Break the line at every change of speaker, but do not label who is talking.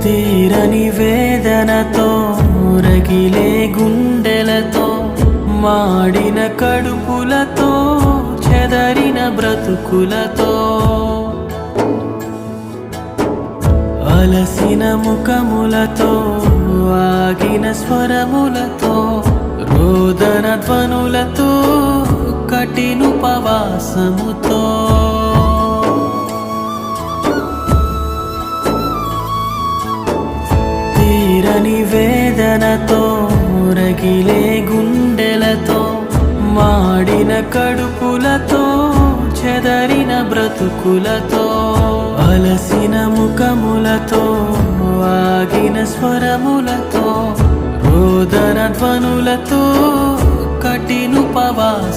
తీరని వేదనతో రగిలే గుండెలతో మాడిన కడుపులతో చెదరిన బ్రతుకులతో అలసిన ముఖములతో ఆగిన స్వరములతో రోదన ధ్వనులతో కఠినుపవాసముతో తీరని వేదనతో రగిలే గుండెలతో మాడిన కడుపులతో చెదరిన బ్రతుకులతో అలసిన ముఖములతో ఆగిన స్వరములతో రోదన ధ్వనులతో కఠినుపవాసముతో